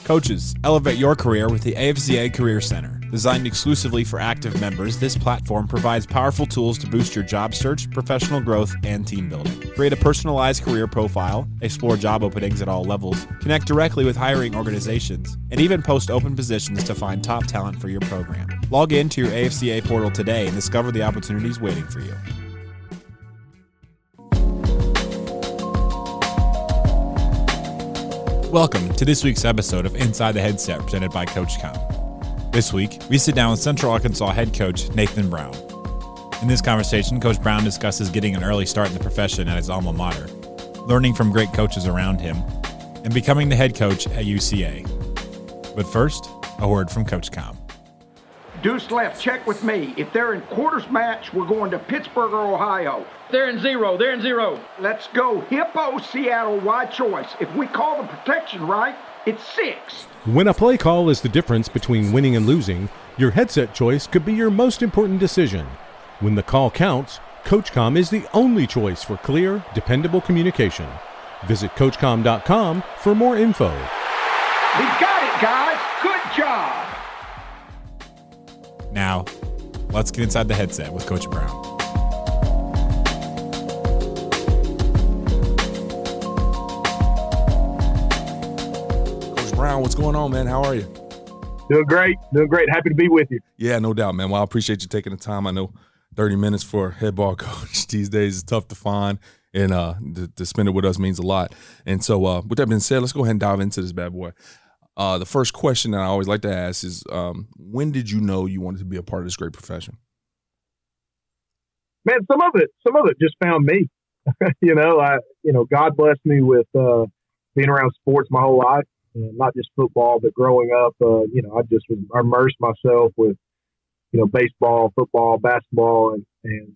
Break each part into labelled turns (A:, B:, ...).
A: Coaches, elevate your career with the AFCA Career Center. Designed exclusively for active members, this platform provides powerful tools to boost your job search, professional growth, and team building. Create a personalized career profile, explore job openings at all levels, connect directly with hiring organizations, and even post open positions to find top talent for your program. Log in to your AFCA portal today and discover the opportunities waiting for you. Welcome to this week's episode of Inside the Headset presented by CoachComm. This week, we sit down with Central Arkansas head coach Nathan Brown. In this conversation, Coach Brown discusses getting an early start in the profession at his alma mater, learning from great coaches around him, and becoming the head coach at UCA. But first, a word from CoachComm.
B: Deuce left, check with me. If they're in quarters match, we're going to Pittsburgh or Ohio.
C: They're in zero.
B: Let's go Hippo, Seattle, wide choice. If we call the protection right, it's 6.
D: When a play call is the difference between winning and losing, your headset choice could be your most important decision. When the call counts, CoachComm is the only choice for clear, dependable communication. Visit CoachComm.com for more info.
B: We got it, guys. Good job.
A: Now, let's get inside the headset with Coach Brown.
E: Coach Brown, what's going on, man? How are you?
F: Doing great. Happy to be with you.
E: Yeah, no doubt, man. Well, I appreciate you taking the time. I know 30 minutes for a head ball coach these days is tough to find, and to spend it with us means a lot. And so with that being said, let's go ahead and dive into this bad boy. The first question that I always like to ask is, when did you know you wanted to be a part of this great profession?
F: Man, some of it just found me. God blessed me with being around sports my whole life, not just football, but growing up, I just immersed myself with, baseball, football, basketball, and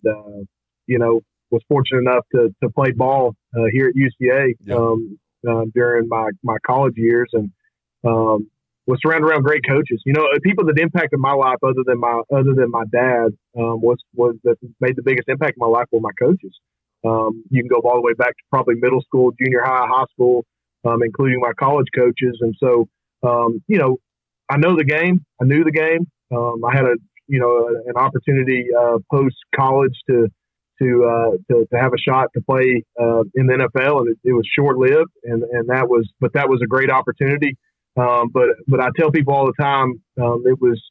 F: was fortunate enough to play ball here at UCA during my college years, and was surrounded around great coaches. People that impacted my life other than my dad was that made the biggest impact in my life were my coaches. You can go all the way back to probably middle school, junior high, high school, including my college coaches. And so, I know the game. I knew the game. I had an opportunity post college to have a shot to play in the NFL, and it was short lived, and that was a great opportunity. But I tell people all the time, it was,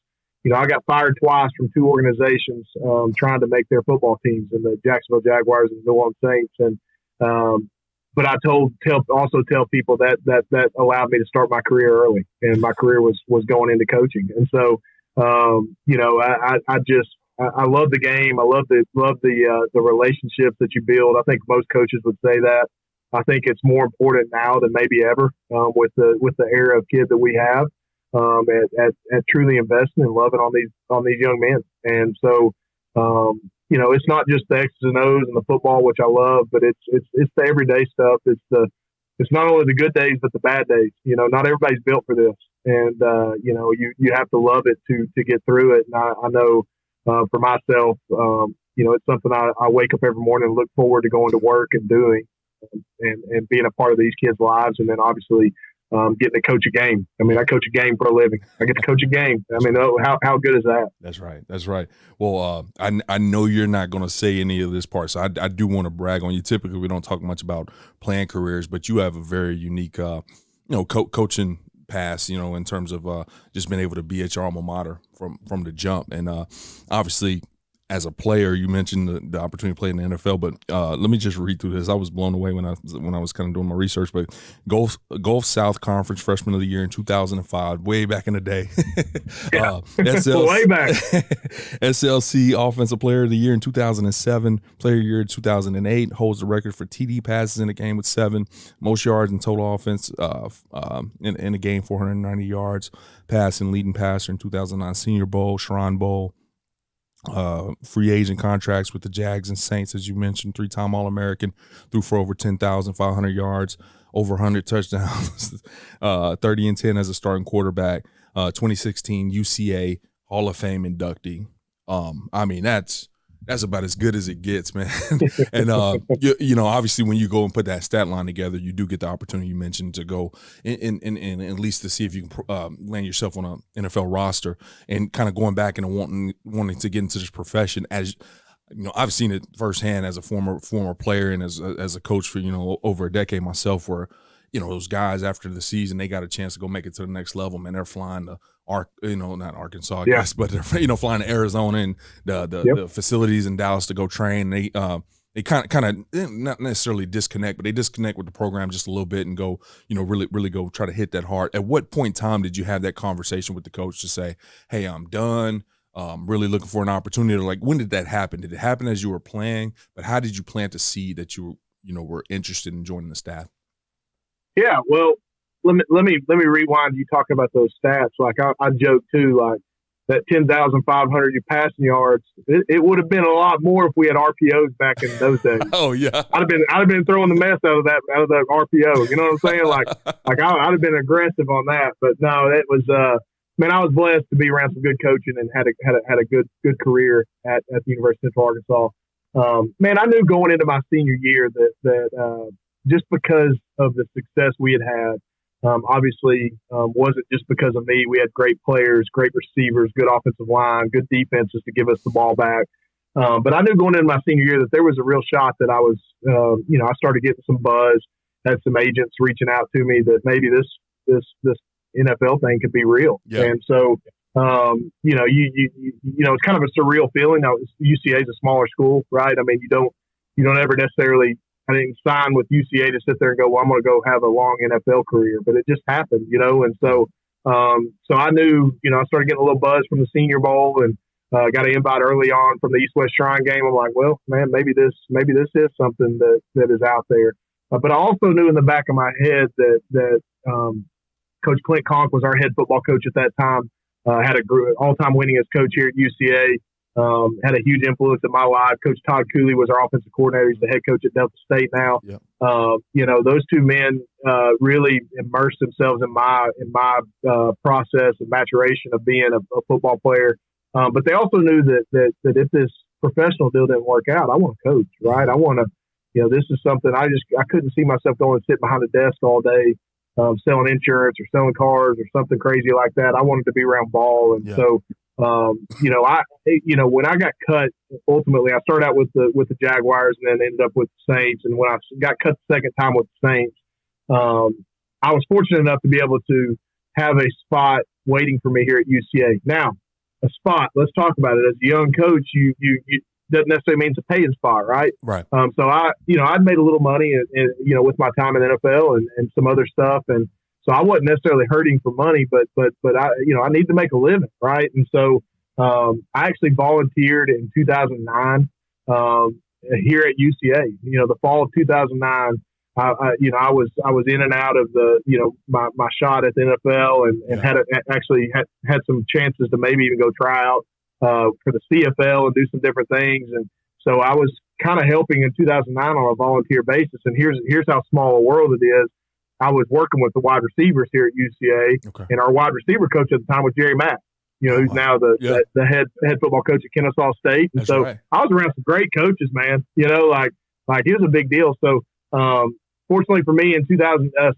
F: I got fired twice from 2 organizations trying to make their football teams, in the Jacksonville Jaguars and the New Orleans Saints. And but I also tell people that allowed me to start my career early, and my career was going into coaching. And so, I love the game. I love the relationships that you build. I think most coaches would say that. I think it's more important now than maybe ever with the era of kid that we have at truly investing and loving on these young men. And so, it's not just the X's and O's and the football, which I love, but it's the everyday stuff. It's not only the good days, but the bad days. Not everybody's built for this, and you have to love it to get through it. And I know for myself, it's something I wake up every morning and look forward to going to work and doing. And being a part of these kids' lives, and then obviously getting to coach a game. I mean, I coach a game for a living. I get to coach a game. I mean, how good is that?
E: That's right. Well, I know you're not going to say any of this part, so I do want to brag on you. Typically, we don't talk much about playing careers, but you have a very unique, coaching pass, in terms of just being able to be at your alma mater from the jump. And obviously, as a player, you mentioned the opportunity to play in the NFL, but let me just read through this. I was blown away when I was kind of doing my research. But Gulf South Conference Freshman of the Year in 2005, way back in the day.
F: Way back.
E: SLC Offensive Player of the Year in 2007, Player of the Year in 2008, holds the record for TD passes in a game with 7, most yards in total offense in a game, 490 yards, passing, leading passer in 2009 Senior Bowl, Shrine Bowl. Free agent contracts with the Jags and Saints, as you mentioned, 3-time All-American, threw for over 10,500 yards, over 100 touchdowns, 30-10 as a starting quarterback, 2016 UCA Hall of Fame inductee. I mean, that's That's about as good as it gets, man. And you know, obviously, when you go and put that stat line together, you do get the opportunity you mentioned to go and at least to see if you can land yourself on an NFL roster, and kind of going back and wanting to get into this profession. As you know, I've seen it firsthand as a former player and as a coach for, you know, over a decade myself, where, you know, those guys after the season, they got a chance to go make it to the next level, man. They're flying to not Arkansas, I guess, but they're, you know, flying to Arizona and the facilities in Dallas to go train. They kind of not necessarily disconnect, but they disconnect with the program just a little bit and go, you know, really go try to hit that hard. At what point in time did you have that conversation with the coach to say, hey, I'm done, really looking for an opportunity? Or like, when did that happen? Did it happen as you were playing? But how did you plant the seed that were interested in joining the staff?
F: Yeah, well, let me rewind. You talking about those stats? Like I joke too, like that 10,500 passing yards. It would have been a lot more if we had RPOs back in those days.
E: Oh yeah,
F: I'd have been throwing the mess out of that RPO. You know what I'm saying? Like I'd have been aggressive on that. But no, it was. Man, I was blessed to be around some good coaching and had a good career at the University of Central Arkansas. Man, I knew going into my senior year that just because of the success we had, obviously wasn't just because of me. We had great players, great receivers, good offensive line, good defenses to give us the ball back. But I knew going into my senior year that there was a real shot that I was, I started getting some buzz, had some agents reaching out to me that maybe this NFL thing could be real. Yeah. And so, it's kind of a surreal feeling. Now, UCA is a smaller school, right? I mean, you don't ever necessarily. I didn't sign with UCA to sit there and go, well, I'm going to go have a long NFL career, but it just happened, you know? And so, I knew, I started getting a little buzz from the Senior Bowl and got an invite early on from the East-West Shrine game. I'm like, well, man, maybe this is something that is out there. But I also knew in the back of my head that Coach Clint Conk was our head football coach at that time, had a all-time winningest coach here at UCA. Had a huge influence in my life. Coach Todd Cooley was our offensive coordinator. He's the head coach at Delta State now. Yep. Those two men really immersed themselves in my process and maturation of being a football player. But they also knew that if this professional deal didn't work out, I want to coach, right? I want to, this is something I couldn't see myself going and sitting behind a desk all day, selling insurance or selling cars or something crazy like that. I wanted to be around ball. And so, when I got cut, ultimately I started out with the Jaguars and then ended up with the Saints. And when I got cut the second time with the Saints, I was fortunate enough to be able to have a spot waiting for me here at UCA. Now, a spot, let's talk about it. As a young coach, you doesn't necessarily mean it's a paying spot, right? Right. So I'd made a little money and with my time in the NFL and some other stuff. And so I wasn't necessarily hurting for money, but I need to make a living, right? And so I actually volunteered in 2009 here at UCA. The fall of 2009, I was in and out of my shot at the NFL and had some chances to maybe even go try out for the CFL and do some different things. And so I was kind of helping in 2009 on a volunteer basis. And here's how small a world it is. I was working with the wide receivers here at UCA, and our wide receiver coach at the time was Jerry Mack, who's now the head football coach at Kennesaw State. And so I was around some great coaches, man. Like he was a big deal. So fortunately for me, in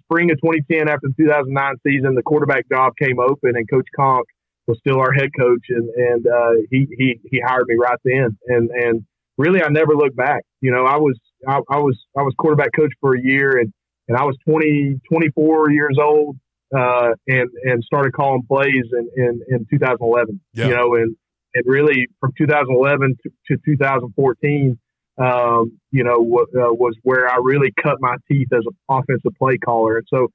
F: spring of 2010, after the 2009 season, the quarterback job came open, and Coach Conk was still our head coach, and he hired me right then. And really, I never looked back. I was quarterback coach for a year, and I was 24 years old, and started calling plays in 2011. Yeah. And really from 2011 to 2014, was where I really cut my teeth as an offensive play caller. And so,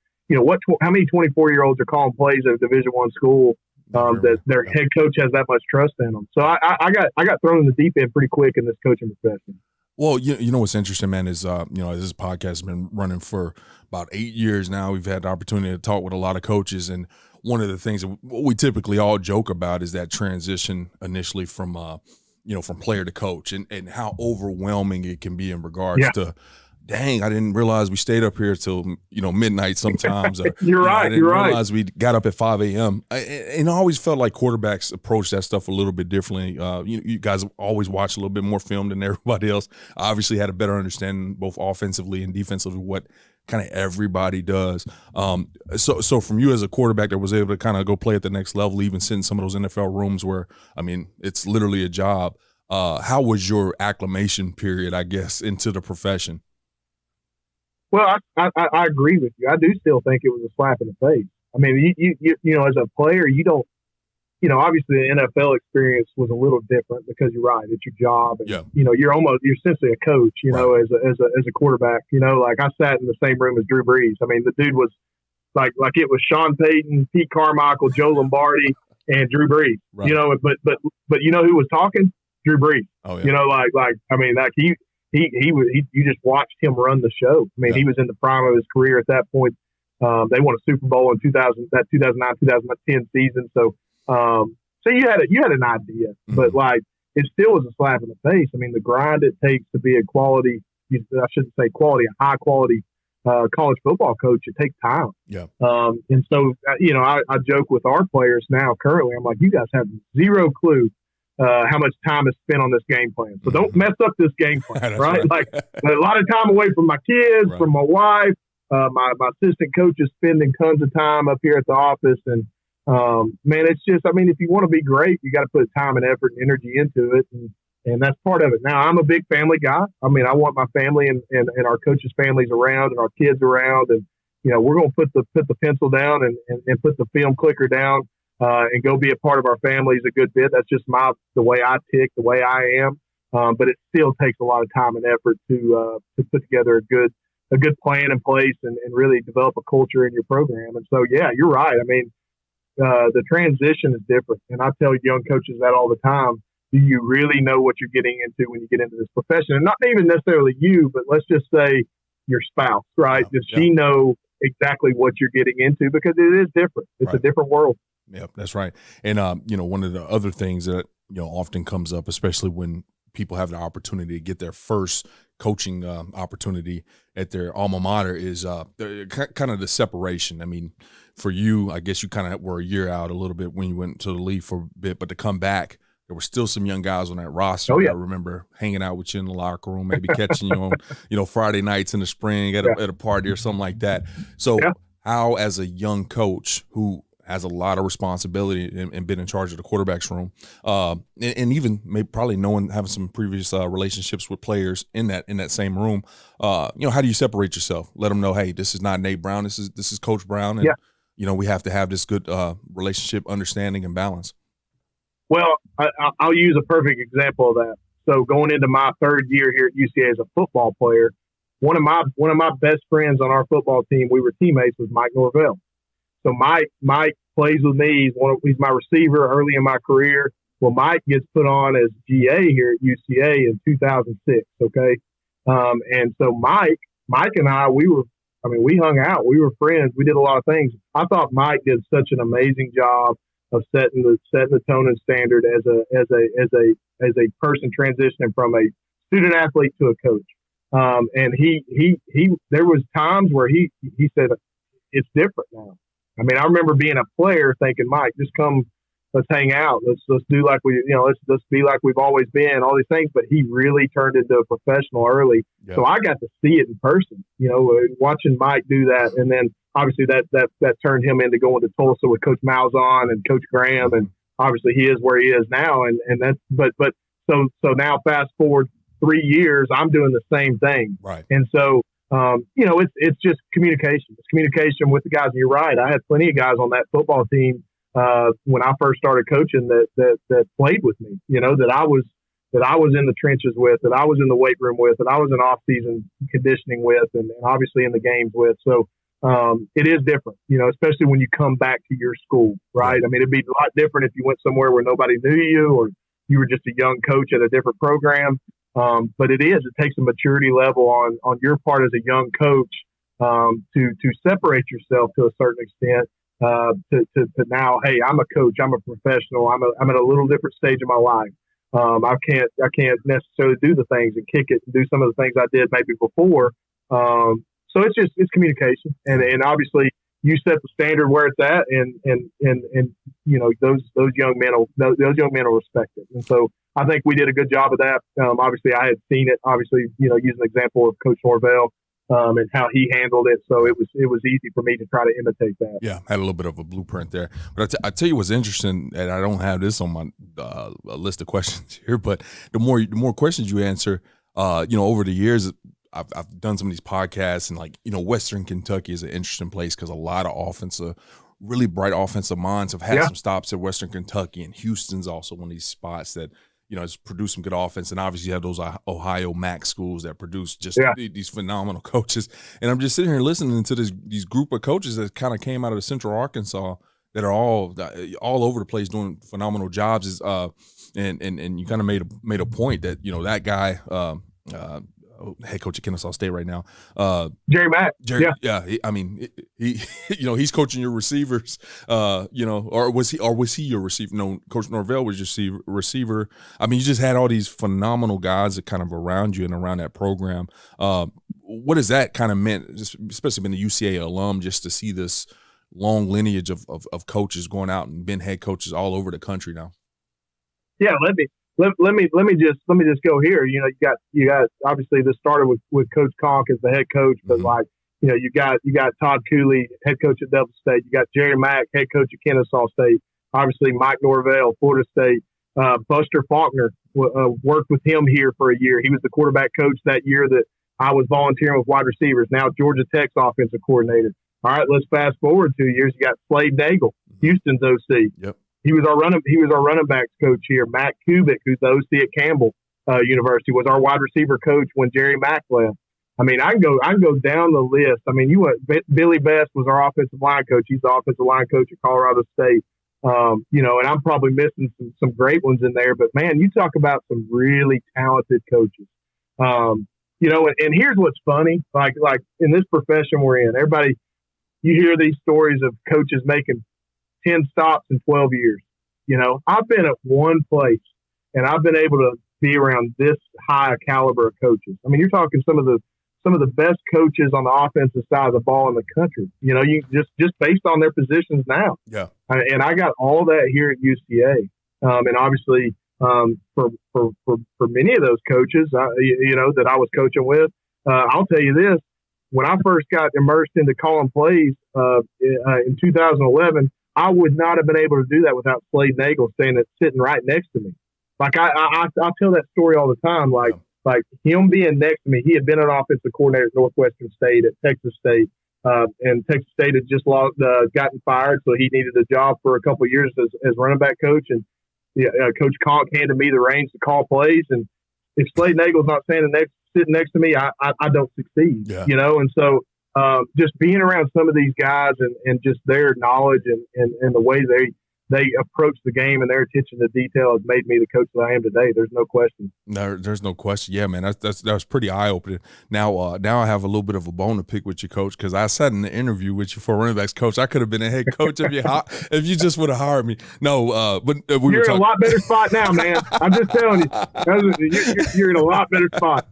F: how many 24-year-olds are calling plays at a Division I school that their head coach has that much trust in them? So I got thrown in the deep end pretty quick in this coaching profession.
E: Well, you know what's interesting, man, is this podcast has been running for about 8 years now. We've had the opportunity to talk with a lot of coaches, and one of the things that we typically all joke about is that transition initially from player to coach, and how overwhelming it can be in regards to dang, I didn't realize we stayed up here till, midnight sometimes. Or,
F: You're right.
E: I didn't realize we got up at 5 a.m. And I always felt like quarterbacks approach that stuff a little bit differently. You guys always watch a little bit more film than everybody else. I obviously had a better understanding both offensively and defensively what kind of everybody does. So from you as a quarterback that was able to kind of go play at the next level, even sit in some of those NFL rooms where, it's literally a job. How was your acclimation period, I guess, into the profession?
F: Well, I agree with you. I do still think it was a slap in the face. I mean, you as a player, you don't, obviously the NFL experience was a little different because you're right, it's your job. And, you're essentially a coach,
E: right.
F: as a quarterback, like I sat in the same room as Drew Brees. I mean, the dude was like it was Sean Payton, Pete Carmichael, Joe Lombardi, and Drew Brees,
E: right.
F: But you know who was talking? Drew Brees.
E: Oh, yeah.
F: You just watched him run the show. I mean, he was in the prime of his career at that point. They won a Super Bowl in 2009-2010 season. So you had an idea, but it still was a slap in the face. I mean, the grind it takes to be a high quality college football coach, it takes time.
E: Yeah.
F: And so, I joke with our players now currently. I'm like, you guys have zero clue how much time is spent on this game plan. So don't mess up this game plan, right? Like a lot of time away from my kids, from my wife, my assistant coach is spending tons of time up here at the office. And man, it's just, if you want to be great, you got to put time and effort and energy into it. And that's part of it. Now, I'm a big family guy. I want my family and our coaches' families around and our kids around. And, we're going to put the pencil down and put the film clicker down and go be a part of our families a good bit. That's just the way I tick, the way I am. But it still takes a lot of time and effort to put together a good plan in place and really develop a culture in your program. And so, yeah, you're right. The transition is different. And I tell young coaches that all the time. Do you really know what you're getting into when you get into this profession? And not even necessarily you, but let's just say your spouse, right? Does she know exactly what you're getting into? Because it is different. It's a different world.
E: Yeah, that's right. And, one of the other things that, often comes up, especially when people have the opportunity to get their first coaching opportunity at their alma mater is kind of the separation. For you, I guess you kind of were a year out a little bit when you went to the league for a bit, but to come back, there were still some young guys on that roster. I remember hanging out with you in the locker room, maybe catching you on, Friday nights in the spring at a party or something like that. So how, as a young coach who has a lot of responsibility and been in charge of the quarterback's room, and even maybe probably having some previous relationships with players in that same room, how do you separate yourself? Let them know, hey, this is not Nate Brown. This is Coach Brown, and we have to have this good relationship, understanding, and balance.
F: Well, I'll use a perfect example of that. So going into my third year here at UCA as a football player, one of my best friends on our football team, we were teammates, was Mike Norvell. So Mike plays with me. He's my receiver early in my career. Well, Mike gets put on as GA here at UCA in 2006. Okay, and so Mike and I, we hung out. We were friends. We did a lot of things. I thought Mike did such an amazing job of setting the tone and standard as a person transitioning from a student athlete to a coach. And he there was times where he said, it's different now. I remember being a player thinking, Mike, just come, let's hang out. Let's do like let's be like we've always been, all these things. But he really turned into a professional early. Yeah. So I got to see it in person, watching Mike do that. And then obviously that turned him into going to Tulsa with Coach Malzahn and Coach Graham. And obviously he is where he is now. And that's, but so now fast forward 3 years, I'm doing the same thing.
E: Right.
F: And so, it's just communication. It's communication with the guys. And you're right. I had plenty of guys on that football team when I first started coaching that played with me, that I was in the trenches with, that I was in the weight room with, that I was in off-season conditioning with, and obviously in the games with. So it is different, especially when you come back to your school, right? It'd be a lot different if you went somewhere where nobody knew you or you were just a young coach at a different program. But it takes a maturity level on your part as a young coach to separate yourself to a certain extent. To now, hey, I'm a coach, I'm a professional, I'm at a little different stage of my life. I can't necessarily do the things and kick it and do some of the things I did maybe before. So it's communication, and obviously you set the standard where it's at, and those young men will respect it. And so I think we did a good job of that. Obviously I had seen it. Obviously, using an example of Coach Norvell. And how he handled it, so it was easy for me to try to imitate that.
E: Yeah, had a little bit of a blueprint there. But I tell you what's interesting, and I don't have this on my list of questions here, but the more questions you answer, over the years, I've done some of these podcasts, and Western Kentucky is an interesting place because a lot of really bright offensive minds have had some stops at Western Kentucky, and Houston's also one of these spots that has produced some good offense. And obviously you have those Ohio MAC schools that produce just these phenomenal coaches. And I'm just sitting here listening to these group of coaches that kind of came out of Central Arkansas that are all over the place doing phenomenal jobs. And you kind of made a point that, that guy, head coach at Kennesaw State right now,
F: Jerry Mack.
E: He's coaching your receivers, or was he your receiver? No, Coach Norvell was your receiver. I mean, you just had all these phenomenal guys that kind of around you and around that program. What has that kind of meant, just especially being a UCA alum, just to see this long lineage of coaches going out and been head coaches all over the country now?
F: Yeah, let me just go here. You got obviously this started with Coach Conk as the head coach, but you got Todd Cooley, head coach at Delta State. You got Jerry Mack, head coach at Kennesaw State. Obviously Mike Norvell, Florida State. Buster Faulkner worked with him here for a year. He was the quarterback coach that year that I was volunteering with wide receivers. Now Georgia Tech's offensive coordinator. All right, let's fast forward 2 years. You got Slade Nagel, Houston's OC.
E: Yep.
F: He was our running backs coach here. Matt Kubik, who's the OC at Campbell University, was our wide receiver coach when Jerry Mack left. I mean, I can go down the list. I mean, Billy Best was our offensive line coach. He's the offensive line coach at Colorado State. And I'm probably missing some great ones in there. But man, you talk about some really talented coaches. And here's what's funny, like in this profession we're in, everybody, you hear these stories of coaches making 10 stops in 12 years. I've been at one place and I've been able to be around this high a caliber of coaches. I mean, you're talking some of the best coaches on the offensive side of the ball in the country, you just based on their positions now.
E: Yeah.
F: And I got all that here at UCA. And obviously, for many of those coaches, that I was coaching with, I'll tell you this, when I first got immersed into calling plays, in 2011, I would not have been able to do that without Slade Nagel sitting right next to me. Like I tell that story all the time. Like him being next to me, he had been an offensive coordinator at Northwestern State, at Texas State, and Texas State had just gotten fired, so he needed a job for a couple of years as running back coach. And Coach Conk handed me the reins to call plays, and if Slade Nagel's not sitting next to me, I don't succeed.
E: Yeah.
F: And so. Just being around some of these guys and just their knowledge and the way they approach the game and their attention to detail has made me the coach that I am today. There's no question.
E: No, there's no question. Yeah, man, that was pretty eye opening. Now I have a little bit of a bone to pick with you, Coach, because I sat in the interview with you for running backs coach. I could have been a head coach if you just would have hired me. No, but
F: you're in a lot better spot now, man. I'm just telling you, you're in a lot better spot.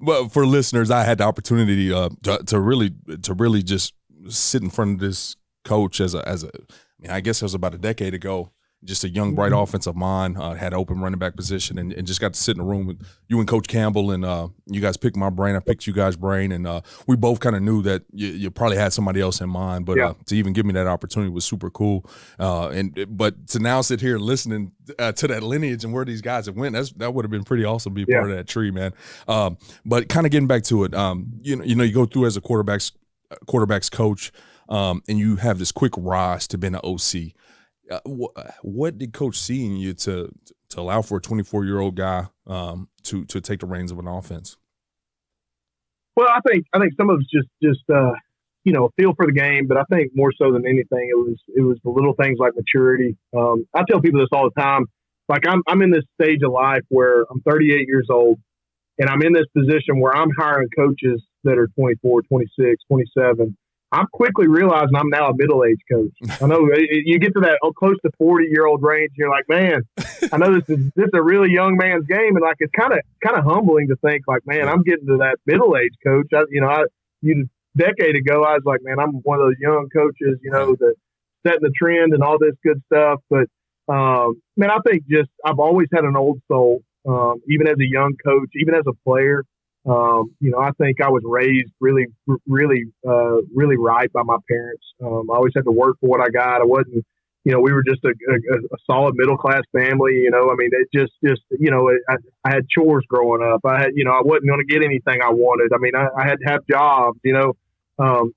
E: But for listeners, I had the opportunity to really just sit in front of this coach I guess it was about a decade ago, just a young, bright offensive mind, had an open running back position and just got to sit in a room with you and Coach Campbell, and you guys picked my brain. I picked you guys' brain, and we both kind of knew that you probably had somebody else in mind, but to even give me that opportunity was super cool. But to now sit here listening to that lineage and where these guys have went, that would have been pretty awesome to be part of that tree, man. But kind of getting back to it, you go through as a quarterbacks coach, and you have this quick rise to being an OC. What did Coach see in you to allow for a 24-year-old guy to take the reins of an offense?
F: Well, I think some of it's just feel for the game, but I think more so than anything, it was the little things like maturity. I tell people this all the time. Like I'm in this stage of life where I'm 38 years old, and I'm in this position where I'm hiring coaches that are 24, 26, 27. I'm quickly realizing I'm now a middle-aged coach. I know you get to that close to 40-year-old range, and you're like, man, I know this is a really young man's game, and like it's kind of humbling to think like, man, I'm getting to that middle-aged coach. A decade ago, I was like, man, I'm one of those young coaches, that setting the trend and all this good stuff. But man, I think I've always had an old soul, even as a young coach, even as a player. I think I was raised really, really, really right by my parents. I always had to work for what I got. I wasn't, we were just a solid middle class family. I mean, I had chores growing up. I had, I wasn't going to get anything I wanted. I mean, I had to have jobs.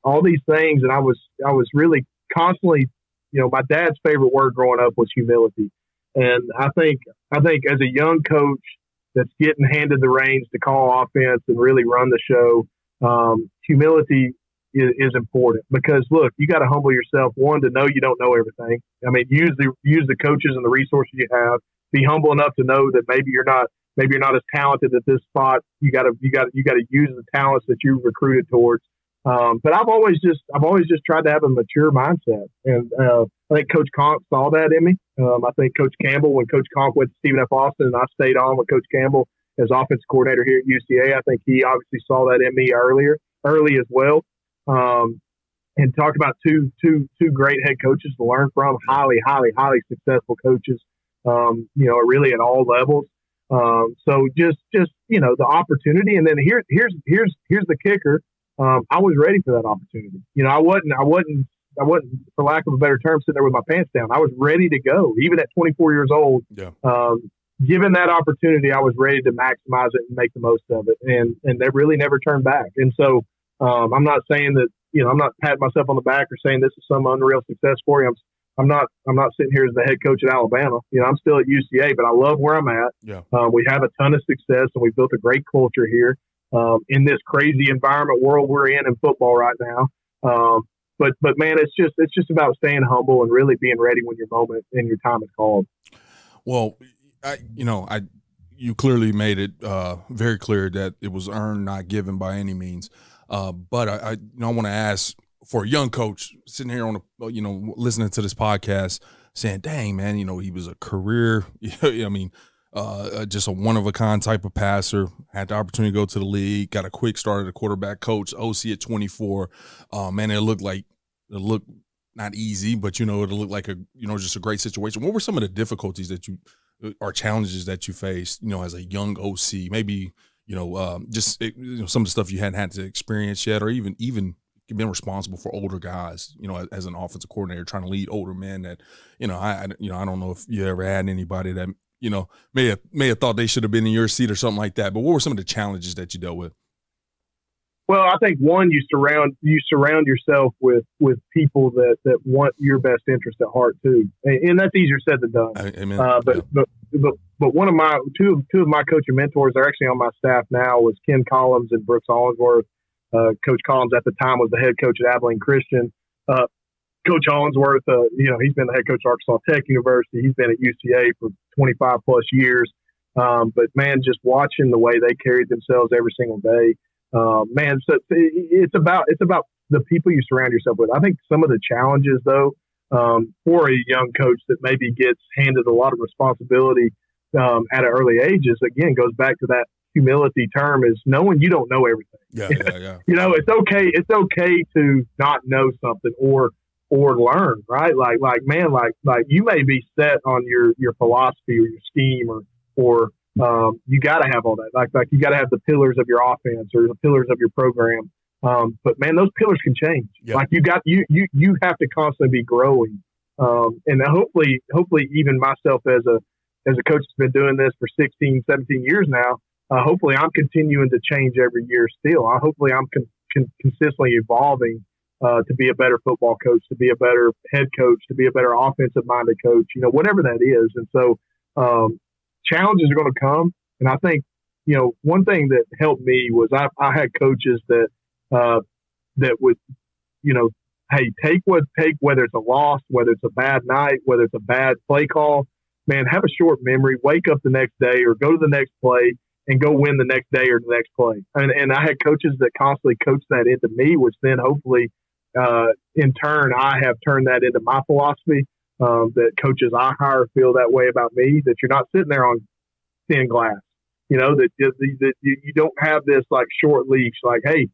F: All these things, and I was really constantly, my dad's favorite word growing up was humility. And I think as a young coach that's getting handed the reins to call offense and really run the show, humility is important, because look, you got to humble yourself. One, to know you don't know everything. I mean, use the coaches and the resources you have. Be humble enough to know that maybe you're not as talented at this spot. You got to use the talents that you recruited towards. But I've always just tried to have a mature mindset, and I think Coach Conk saw that in me. I think Coach Campbell, when Coach Conk went to Stephen F. Austin and I stayed on with Coach Campbell as offensive coordinator here at UCA, I think he obviously saw that in me early as well. And talked about two great head coaches to learn from, highly, highly, highly successful coaches, really at all levels. So just the opportunity, and then here's the kicker. I was ready for that opportunity. I wasn't, for lack of a better term, sitting there with my pants down. I was ready to go, even at 24 years old. Yeah. Given that opportunity, I was ready to maximize it and make the most of it, and that really never turned back. And so, I'm not saying that, I'm not patting myself on the back or saying this is some unreal success story. I'm not sitting here as the head coach at Alabama. I'm still at UCA, but I love where I'm at. Yeah. We have a ton of success, and we built a great culture here. In this crazy environment world we're in football right now. But man, it's just about staying humble and really being ready when your moment and your time is called. Well,
E: you clearly made it very clear that it was earned, not given by any means. But I want to ask, for a young coach sitting here on listening to this podcast, saying, "Dang, man, he was a career." Just a one-of-a-kind type of passer, had the opportunity to go to the league, got a quick start as a quarterback coach, OC at 24. Man, it looked not easy, but, it looked like just a great situation. What were some of the difficulties or challenges that you faced, as a young OC? Maybe, some of the stuff you hadn't had to experience yet, or even been responsible for older guys, as an offensive coordinator, trying to lead older men that, I don't know if you ever had anybody that, may have thought they should have been in your seat or something like that. But what were some of the challenges that you dealt with?
F: Well, I think one, you surround yourself with people that want your best interest at heart too, and that's easier said than done. Amen. But one of my two of my coaching mentors are actually on my staff now, was Ken Collins and Brooks Hollingsworth. Coach Collins at the time was the head coach at Abilene Christian. Coach Hollingsworth, he's been the head coach at Arkansas Tech University. He's been at UCA for 25 plus years. But man, just watching the way they carried themselves every single day, man. So it's about the people you surround yourself with. I think some of the challenges, though, for a young coach that maybe gets handed a lot of responsibility at an early age, again, goes back to that humility term, is knowing you don't know everything. Yeah. It's okay to not know something or learn, right? Like you may be set on your philosophy or your scheme or you got to have all that. Like you got to have the pillars of your offense or the pillars of your program. But man, those pillars can change. Yep. Like you have to constantly be growing. And hopefully even myself as a coach that's been doing this for 16, 17 years now, hopefully I'm continuing to change every year still. Hopefully I'm consistently evolving to be a better football coach, to be a better head coach, to be a better offensive-minded coach, whatever that is. And so challenges are going to come. And I think, one thing that helped me was I had coaches that would, hey, take whether it's a loss, whether it's a bad night, whether it's a bad play call, man, have a short memory, wake up the next day or go to the next play and go win the next day or the next play. And I had coaches that constantly coached that into me, which then hopefully in turn, I have turned that into my philosophy, that coaches I hire feel that way about me, that you're not sitting there on thin glass, that you don't have this like short leash, like, hey,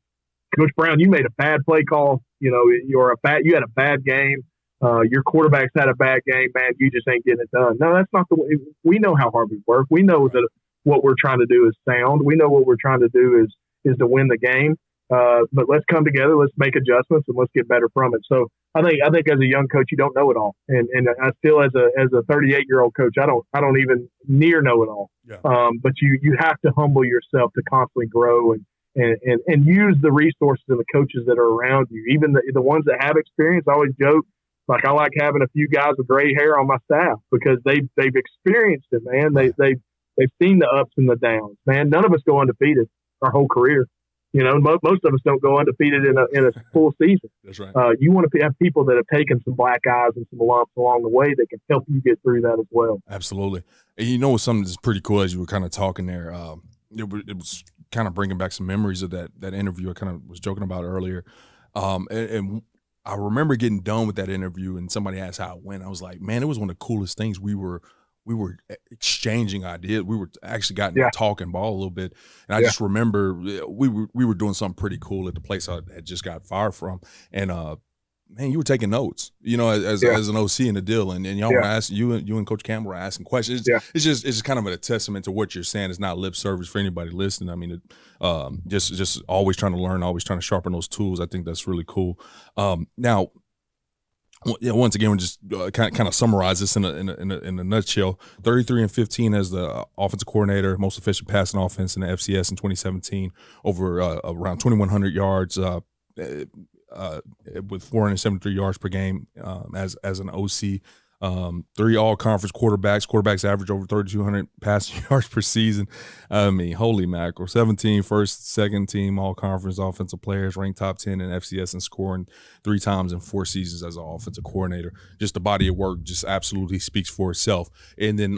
F: Coach Brown, you made a bad play call. You had a bad game. Your quarterback's had a bad game, man. You just ain't getting it done. No, that's not the way. We know how hard we work. We know that what we're trying to do is sound. We know what we're trying to do is to win the game. But let's come together. Let's make adjustments and let's get better from it. So I think as a young coach, you don't know it all, and I still as a 38-year-old coach, I don't even near know it all.
E: Yeah.
F: But you have to humble yourself to constantly grow and use the resources and the coaches that are around you, even the ones that have experience. I always joke, like, I like having a few guys with gray hair on my staff because they've experienced it, man. They've seen the ups and the downs, man. None of us go undefeated our whole career. Most of us don't go undefeated in a full season.
E: That's right.
F: You want to have people that have taken some black eyes and some lumps along the way that can help you get through that as well.
E: Absolutely. And something that's pretty cool as you were kind of talking there, it was kind of bringing back some memories of that interview I kind of was joking about earlier. And I remember getting done with that interview and somebody asked how it went. I was like, man, it was one of the coolest things. We were exchanging ideas. We were actually gotten talking ball a little bit. And I just remember we were doing something pretty cool at the place I had just got fired from. And man, you were taking notes, as an OC in the deal, and y'all were asking, you and Coach Campbell were asking questions. It's just kind of a testament to what you're saying. It's not lip service for anybody listening. I mean, just always trying to learn, always trying to sharpen those tools. I think that's really cool. Now, once again, we'll just kind of summarize this in a nutshell. 33-15 as the offensive coordinator, most efficient passing offense in the FCS in 2017, over around 2,100 yards. With 473 yards per game as an OC. 3 all-conference quarterbacks average over 3,200 passing yards per season. I mean, holy mackerel. 17 first, second team all-conference offensive players, ranked top 10 in FCS and scoring 3 times in 4 seasons as an offensive coordinator. Just the body of work just absolutely speaks for itself. And then,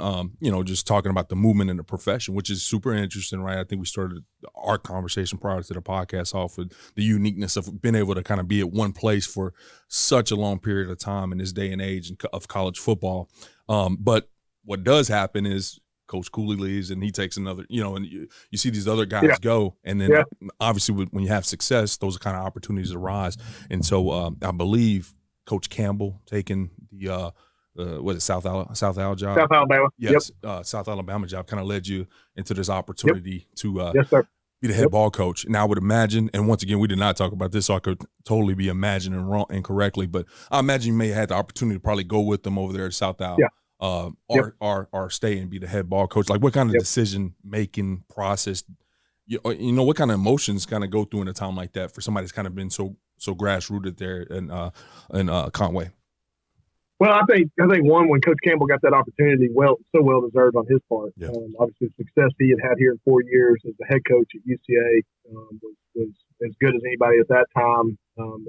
E: just talking about the movement in the profession, which is super interesting, right? I think we started our conversation prior to the podcast off with the uniqueness of being able to kind of be at one place for such a long period of time in this day and age of college football. But what does happen is Coach Cooley leaves and he takes another, and you see these other guys go. And then obviously when you have success, those kind of opportunities arise. And so I believe Coach Campbell taking the South Alabama job?
F: South Alabama.
E: Yes, South Alabama job kind of led you into this opportunity to
F: yes, sir.
E: be the head ball coach. And I would imagine, and once again, we did not talk about this, so I could totally be imagining wrong incorrectly, but I imagine you may have had the opportunity to probably go with them over there at South Al, or stay and be the head ball coach. Like, what kind of decision-making process, what kind of emotions kind of go through in a time like that for somebody that's kind of been so grassrooted there in Conway?
F: Well, I think one, when Coach Campbell got that opportunity, well deserved on his part.
E: Yeah.
F: Obviously, the success he had here in 4 years as the head coach at UCA was as good as anybody at that time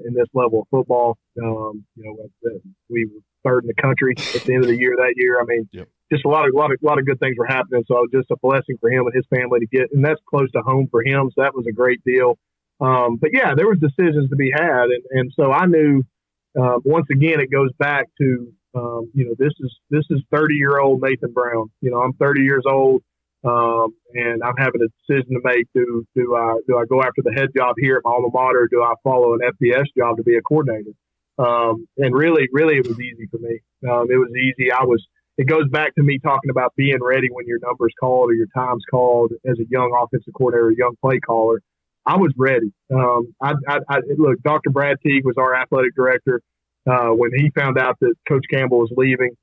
F: in this level of football. We were third in the country at the end of the year that year. I mean, just a lot of good things were happening. So it was just a blessing for him and his family to get, and that's close to home for him. So that was a great deal. But yeah, there was decisions to be had, and so I knew. Once again, it goes back to this is 30-year-old Nathan Brown. I'm 30 years old, and I'm having a decision to make. Do I go after the head job here at my alma mater, or do I follow an FBS job to be a coordinator? And really, it was easy for me. It was easy. It goes back to me talking about being ready when your number's called or your time's called as a young offensive coordinator, a young play caller. I was ready. Look, Dr. Brad Teague was our athletic director. When he found out that Coach Campbell was leaving,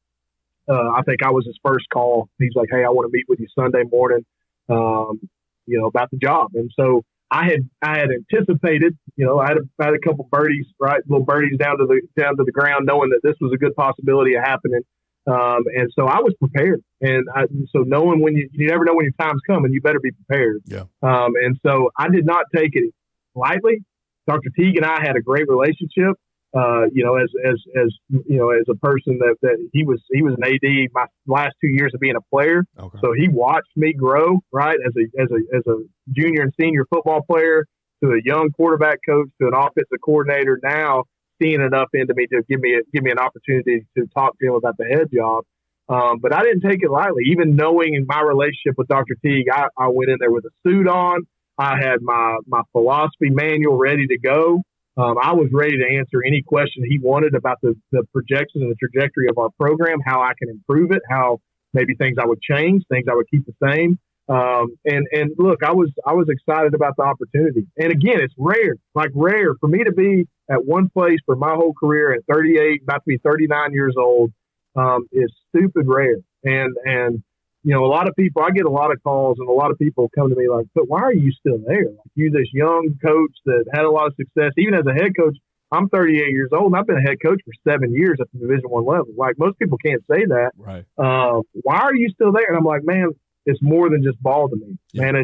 F: I think I was his first call. He's like, "Hey, I want to meet with you Sunday morning, about the job." And so I had anticipated, I had a couple birdies, right, little birdies down to the ground, knowing that this was a good possibility of happening. And so I was prepared. And so knowing when you never know when your time's coming, you better be prepared. Yeah. And so I did not take it lightly. Dr. Teague and I had a great relationship. As a person that he was an AD my last 2 years of being a player. Okay. So he watched me grow, right, as a junior and senior football player to a young quarterback coach to an offensive coordinator now seeing enough into me to give me an opportunity to talk to him about the head job. But I didn't take it lightly. Even knowing in my relationship with Dr. Teague, I went in there with a suit on. I had my philosophy manual ready to go. I was ready to answer any question he wanted about the projections and the trajectory of our program, how I can improve it, how maybe things I would change, things I would keep the same. And look, I was excited about the opportunity. And again, it's rare for me to be at one place for my whole career at 38, about to be 39 years old, is stupid rare. And, you know, a lot of people, I get a lot of calls and a lot of people come to me like, but why are you still there? Like, you're this young coach that had a lot of success, even as a head coach. I'm 38 years old and I've been a head coach for 7 years at the Division I level. Like, most people can't say that.
E: Right.
F: Why are you still there? And I'm like, man, it's more than just ball to me. Yeah. Man,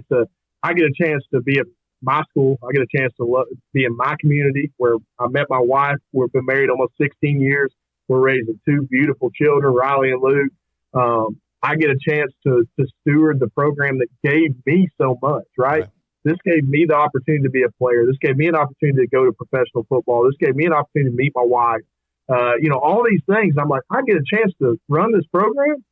F: I get a chance to be at my school. I get a chance to be in my community where I met my wife. We've been married almost 16 years. We're raising 2 beautiful children, Riley and Luke. I get a chance to steward the program that gave me so much, right? This gave me the opportunity to be a player. This gave me an opportunity to go to professional football. This gave me an opportunity to meet my wife. You know, all these things. I'm like, I get a chance to run this program,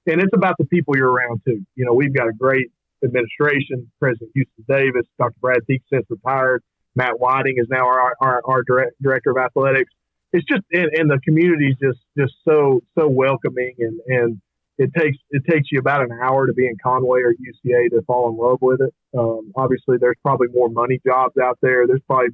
F: and it's about the people you're around too. You know, we've got a great administration. President Houston Davis, Dr. Brad Teague since retired. Matt Whiting is now our director of athletics. It's just, and the community is just so welcoming, and it takes you about an hour to be in Conway or UCA to fall in love with it. Obviously, there's probably more money jobs out there. There's probably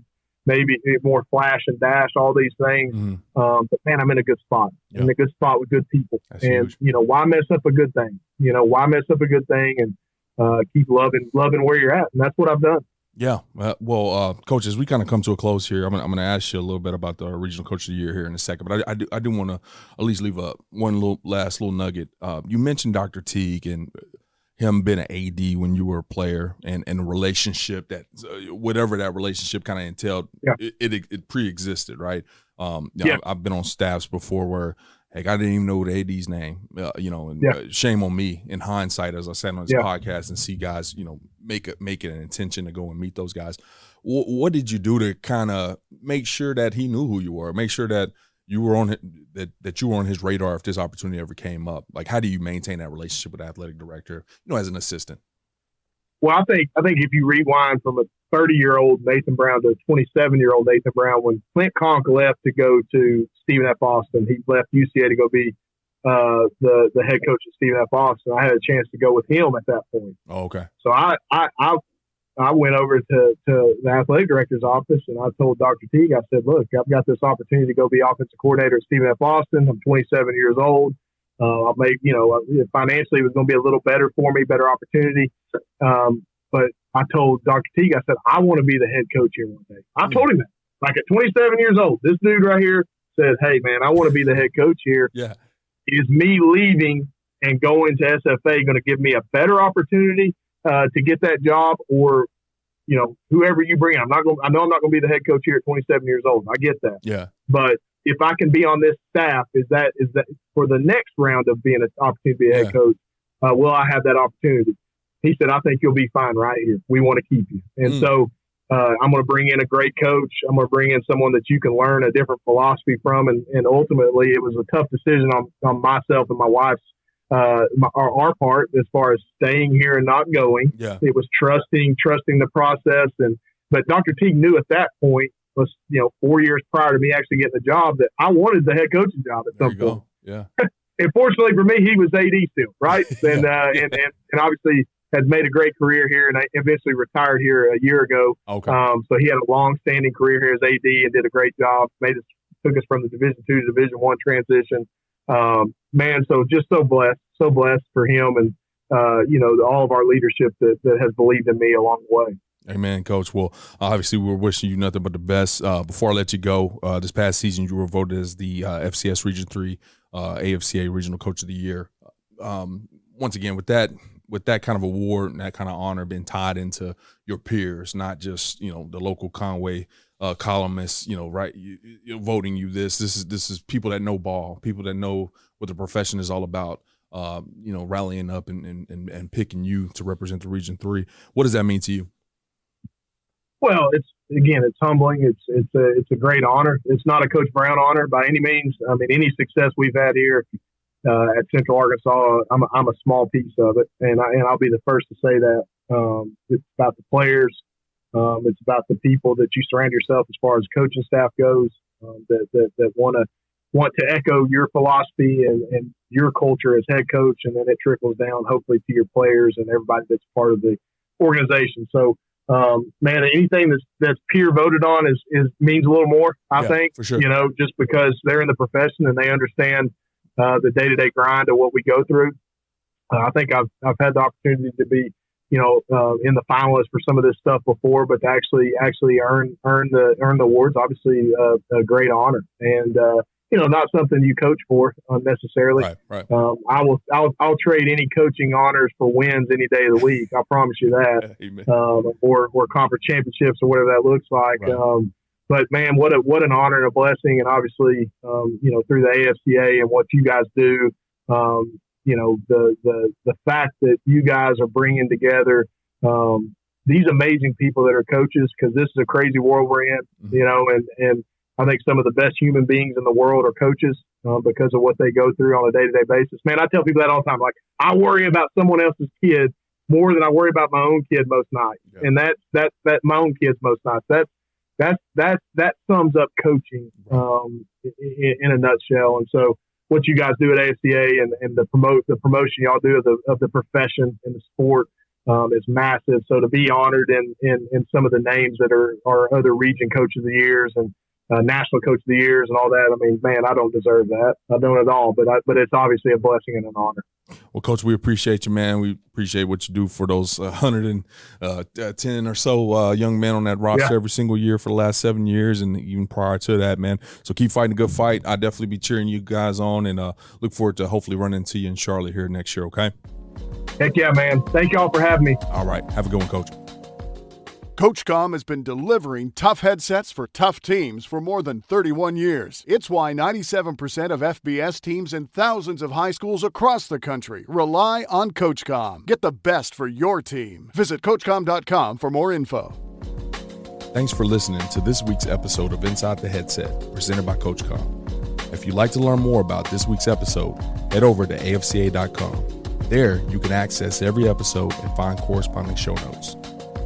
F: maybe more flash and dash, all these things. Mm-hmm. But man, I'm in a good spot. Yep. I'm in a good spot with good people. That's and huge. You know, why mess up a good thing? You know, why mess up a good thing and keep loving where you're at? And that's what I've done.
E: Yeah. Well, Coach, as we kind of come to a close here, I'm going to ask you a little bit about the Regional Coach of the Year here in a second. But I do want to at least leave one last little nugget. You mentioned Dr. Teague and him being an AD when you were a player, and the relationship that whatever that relationship kind of entailed, yeah. it pre-existed, right? Yeah. I've been on staffs before where, heck, I didn't even know the AD's name, and shame on me in hindsight as I sat on this podcast and see guys, make it an intention to go and meet those guys. What did you do to kind of make sure that he knew who you were, make sure that you were on that you were on his radar if this opportunity ever came up? Like, how do you maintain that relationship with the athletic director, as an assistant?
F: Well, I think if you rewind from a 30-year-old Nathan Brown to a 27-year-old Nathan Brown, when Clint Conk left to go to Stephen F. Austin, he left UCA to go be the head coach of Stephen F. Austin. I had a chance to go with him at that point.
E: Oh, okay.
F: So I went over to the athletic director's office and I told Dr. Teague, I said, look, I've got this opportunity to go be offensive coordinator at Stephen F. Austin. I'm 27 years old. I'll make, financially it was going to be a little better for me, better opportunity. But I told Dr. Teague, I said, I want to be the head coach here one day. I told him that. Like, at 27 years old, this dude right here said, hey, man, I want to be the head coach here.
E: Yeah.
F: Is me leaving and going to SFA going to give me a better opportunity to get that job, or, whoever you bring? I know I'm not going to be the head coach here at 27 years old. I get that.
E: Yeah.
F: But if I can be on this staff, is that for the next round of being an opportunity to be a head coach, will I have that opportunity? He said, I think you'll be fine right here. We want to keep you. And so I'm going to bring in a great coach. I'm going to bring in someone that you can learn a different philosophy from. And ultimately, it was a tough decision on myself and my wife's, our part as far as staying here and not going.
E: Yeah.
F: It was trusting the process. But Dr. Teague knew at that point, was 4 years prior to me actually getting the job, that I wanted the head coaching job at some point.
E: Yeah.
F: And fortunately for me, he was AD still, right? And obviously has made a great career here, and I eventually retired here a year ago.
E: Okay.
F: So he had a long-standing career here as AD and did a great job. Took us from the Division II to Division I transition. Man, so just so blessed for him, and all of our leadership that has believed in me along the way.
E: Amen, Coach. Well, obviously, we're wishing you nothing but the best. Before I let you go, this past season, you were voted as the FCS Region 3 AFCA Regional Coach of the Year. Once again, with that kind of award and that kind of honor being tied into your peers, not just the local Conway columnists, right? You're voting you this. This is people that know ball, people that know what the profession is all about. Rallying up and picking you to represent the Region 3. What does that mean to you?
F: Well, again, it's humbling. It's a great honor. It's not a Coach Brown honor by any means. I mean, any success we've had here at Central Arkansas, I'm a small piece of it, and I'll be the first to say that. It's about the players. It's about the people that you surround yourself as far as coaching staff goes, that want to echo your philosophy and your culture as head coach, and then it trickles down hopefully to your players and everybody that's part of the organization. So, man, anything that's peer voted on is means a little more, I think,
E: for sure.
F: Just because they're in the profession and they understand the day-to-day grind of what we go through. I think I've had the opportunity to be, in the finalists for some of this stuff before, but to actually earn the awards, obviously a great honor, and not something you coach for necessarily.
E: Right.
F: I'll trade any coaching honors for wins any day of the week. I promise you that. Or conference championships or whatever that looks like. Right. But man, what an honor and a blessing, and obviously, through the AFCA and what you guys do. The fact that you guys are bringing together these amazing people that are coaches, because this is a crazy world we're in, and I think some of the best human beings in the world are coaches because of what they go through on a day-to-day basis. Man, I tell people that all the time. Like, I worry about someone else's kid more than I worry about my own kid most nights, and that my own kids most nights. That sums up coaching in a nutshell. And so, what you guys do at AFCA and the promotion y'all do of the profession and the sport is massive. So to be honored in some of the names that are other region coach of the years and national coach of the years and all that, I mean, man, I don't deserve that. I don't at all. But it's obviously a blessing and an honor.
E: Well, Coach, we appreciate you, man. We appreciate what you do for those 110 or so young men on that roster every single year for the last 7 years, and even prior to that, man. So keep fighting a good fight. I'll definitely be cheering you guys on, and look forward to hopefully running into you in Charlotte here next year, okay?
F: Heck yeah, man. Thank y'all for having me.
E: All right. Have a good one, Coach.
G: CoachComm has been delivering tough headsets for tough teams for more than 31 years. It's why 97% of FBS teams and thousands of high schools across the country rely on CoachComm. Get the best for your team. Visit CoachComm.com for more info.
E: Thanks for listening to this week's episode of Inside the Headset, presented by CoachComm. If you'd like to learn more about this week's episode, head over to AFCA.com. There, you can access every episode and find corresponding show notes.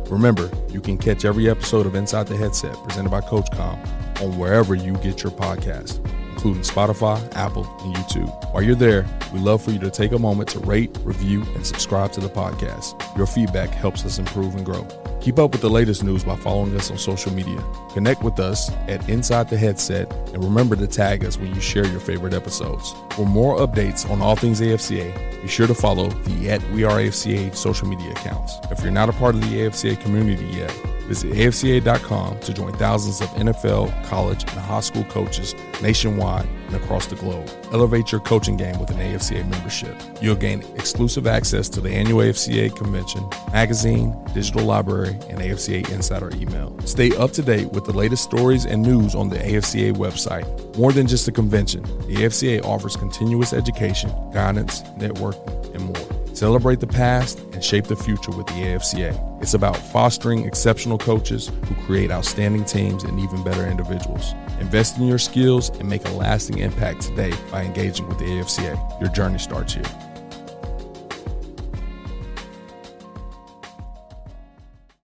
E: Remember, you can catch every episode of Inside the Headset presented by CoachComm on wherever you get your podcast, including Spotify, Apple, and YouTube. While you're there, we'd love for you to take a moment to rate, review, and subscribe to the podcast. Your feedback helps us improve and grow. Keep up with the latest news by following us on social media. Connect with us at Inside the Headset, and remember to tag us when you share your favorite episodes. For more updates on all things AFCA, be sure to follow the @WeAreAFCA social media accounts. If you're not a part of the AFCA community yet, visit AFCA.com to join thousands of NFL, college, and high school coaches nationwide and across the globe. Elevate your coaching game with an AFCA membership. You'll gain exclusive access to the annual AFCA convention, magazine, digital library, and AFCA Insider email. Stay up to date with the latest stories and news on the AFCA website. More than just a convention, the AFCA offers continuous education, guidance, networking, and more. Celebrate the past and shape the future with the AFCA. It's about fostering exceptional coaches who create outstanding teams and even better individuals. Invest in your skills and make a lasting impact today by engaging with the AFCA. Your journey starts here.